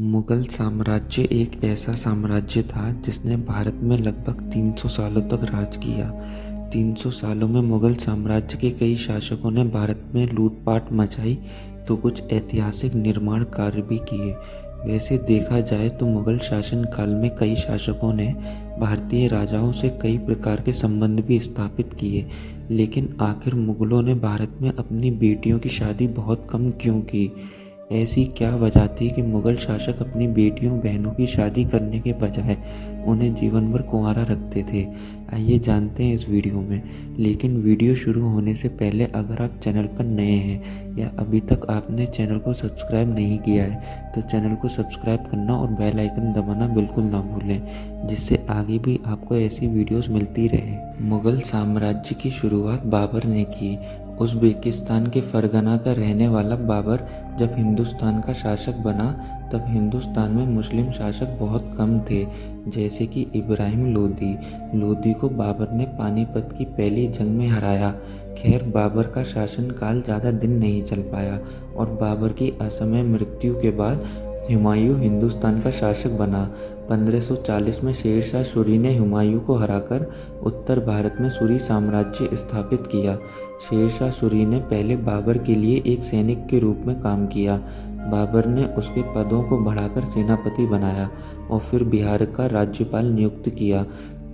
मुगल साम्राज्य एक ऐसा साम्राज्य था जिसने भारत में लगभग 300 सालों तक राज किया। 300 सालों में मुगल साम्राज्य के कई शासकों ने भारत में लूटपाट मचाई तो कुछ ऐतिहासिक निर्माण कार्य भी किए। वैसे देखा जाए तो मुगल शासन काल में कई शासकों ने भारतीय राजाओं से कई प्रकार के संबंध भी स्थापित किए, लेकिन आखिर मुगलों ने भारत में अपनी बेटियों की शादी बहुत कम क्यों की? ऐसी क्या वजह थी कि मुगल शासक अपनी बेटियों बहनों की शादी करने के बजाय उन्हें जीवन भर कुंवारा रखते थे? आइए जानते हैं इस वीडियो में। लेकिन वीडियो शुरू होने से पहले अगर आप चैनल पर नए हैं या अभी तक आपने चैनल को सब्सक्राइब नहीं किया है तो चैनल को सब्सक्राइब करना और बेल आइकन दबाना बिल्कुल ना भूलें, जिससे आगे भी आपको ऐसी वीडियोस मिलती रहे। मुगल साम्राज्य की शुरुआत बाबर ने की। उज़्बेकिस्तान के फरगना का रहने वाला बाबर जब हिंदुस्तान का शासक बना तब हिंदुस्तान में मुस्लिम शासक बहुत कम थे, जैसे कि इब्राहिम लोदी। लोदी को बाबर ने पानीपत की पहली जंग में हराया। खैर, बाबर का शासनकाल ज़्यादा दिन नहीं चल पाया और बाबर की असमय मृत्यु के बाद हुमायूं हिंदुस्तान का शासक बना। 1540 में शेरशाह सूरी ने हुमायूं को हराकर उत्तर भारत में सूरी साम्राज्य स्थापित किया। शेरशाह सूरी ने पहले बाबर के लिए एक सैनिक के रूप में काम किया। बाबर ने उसके पदों को बढ़ाकर सेनापति बनाया और फिर बिहार का राज्यपाल नियुक्त किया।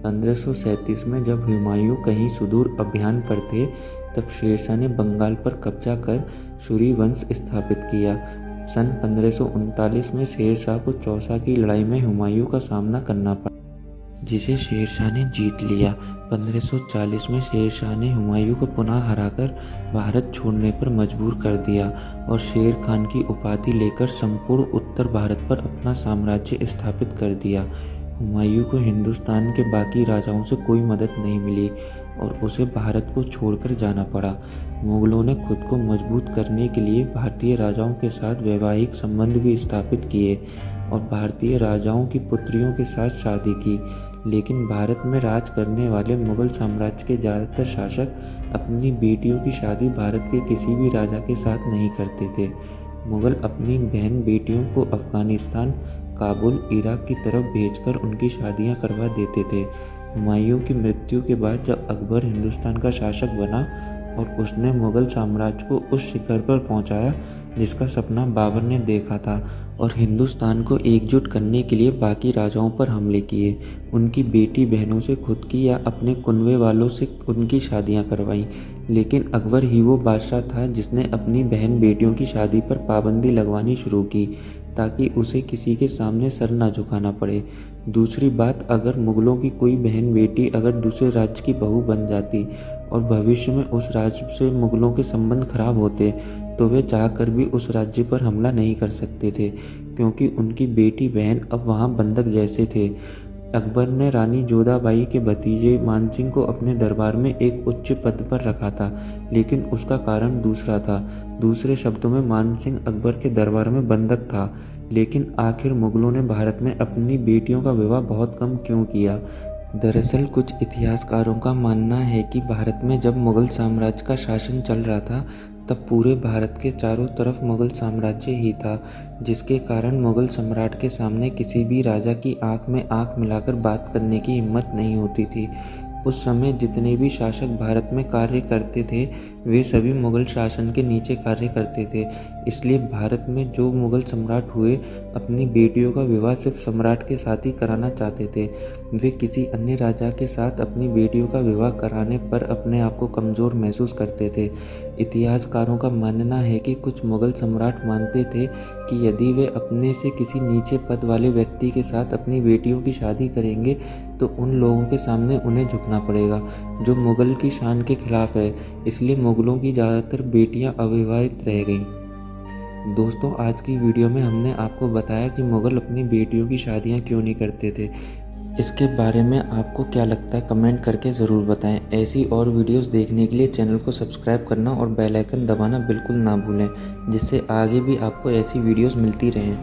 1537 में जब हुमायूं कहीं सुदूर अभियान पर थे तब शेरशाह ने बंगाल पर कब्जा कर सूरी वंश स्थापित किया। सन 1539 में शेरशाह को चौसा की लड़ाई में हुमायूं का सामना करना पड़ा, जिसे शेरशाह ने जीत लिया। 1540 में शेरशाह ने हुमायूं को पुनः हराकर भारत छोड़ने पर मजबूर कर दिया और शेर खान की उपाधि लेकर संपूर्ण उत्तर भारत पर अपना साम्राज्य स्थापित कर दिया। हुमायूं को हिंदुस्तान के बाकी राजाओं से कोई मदद नहीं मिली और उसे भारत को छोड़कर जाना पड़ा। मुगलों ने खुद को मजबूत करने के लिए भारतीय राजाओं के साथ वैवाहिक संबंध भी स्थापित किए और भारतीय राजाओं की पुत्रियों के साथ शादी की। लेकिन भारत में राज करने वाले मुगल साम्राज्य के ज़्यादातर शासक अपनी बेटियों की शादी भारत के किसी भी राजा के साथ नहीं करते थे। मुगल अपनी बहन बेटियों को अफ़गानिस्तान, काबुल, इराक की तरफ भेजकर उनकी शादियां करवा देते थे। हुमायूं की मृत्यु के बाद जब अकबर हिंदुस्तान का शासक बना और उसने मुगल साम्राज्य को उस शिखर पर पहुंचाया जिसका सपना बाबर ने देखा था और हिंदुस्तान को एकजुट करने के लिए बाकी राजाओं पर हमले किए, उनकी बेटी बहनों से खुद की या अपने कुनबे वालों से उनकी शादियां करवाईं। लेकिन अकबर ही वो बादशाह था जिसने अपनी बहन बेटियों की शादी पर पाबंदी लगवानी शुरू की ताकि उसे किसी के सामने सर ना झुकाना पड़े। दूसरी बात, अगर मुगलों की कोई बहन बेटी अगर दूसरे राज्य की बहू बन जाती और भविष्य में उस राज्य से मुगलों के संबंध खराब होते तो वे चाहकर भी उस राज्य पर हमला नहीं कर सकते थे, क्योंकि उनकी बेटी बहन अब वहाँ बंधक जैसे थे। अकबर ने रानी जोधाबाई के भतीजे मानसिंह को अपने दरबार में एक उच्च पद पर रखा था, लेकिन उसका कारण दूसरा था। दूसरे शब्दों में, मानसिंह अकबर के दरबार में बंधक था। लेकिन आखिर मुगलों ने भारत में अपनी बेटियों का विवाह बहुत कम क्यों किया? दरअसल कुछ इतिहासकारों का मानना है कि भारत में जब मुगल साम्राज्य का शासन चल रहा था तब पूरे भारत के चारों तरफ मुगल साम्राज्य ही था, जिसके कारण मुगल सम्राट के सामने किसी भी राजा की आंख में आंख मिलाकर बात करने की हिम्मत नहीं होती थी। उस समय जितने भी शासक भारत में कार्य करते थे वे सभी मुगल शासन के नीचे कार्य करते थे। इसलिए भारत में जो मुगल सम्राट हुए अपनी बेटियों का विवाह सिर्फ सम्राट के साथ ही कराना चाहते थे। वे किसी अन्य राजा के साथ अपनी बेटियों का विवाह कराने पर अपने आप को कमज़ोर महसूस करते थे। इतिहासकारों का मानना है कि कुछ मुगल सम्राट मानते थे कि यदि वे अपने से किसी नीचे पद वाले व्यक्ति के साथ अपनी बेटियों की शादी करेंगे तो उन लोगों के सामने उन्हें झुकना पड़ेगा, जो मुगल की शान के खिलाफ है। इसलिए मुगलों की ज़्यादातर बेटियां अविवाहित रह गईं। दोस्तों, आज की वीडियो में हमने आपको बताया कि मुगल अपनी बेटियों की शादियां क्यों नहीं करते थे। इसके बारे में आपको क्या लगता है कमेंट करके ज़रूर बताएं। ऐसी और वीडियोस देखने के लिए चैनल को सब्सक्राइब करना और बेल आइकन दबाना बिल्कुल ना भूलें, जिससे आगे भी आपको ऐसी वीडियोस मिलती रहें।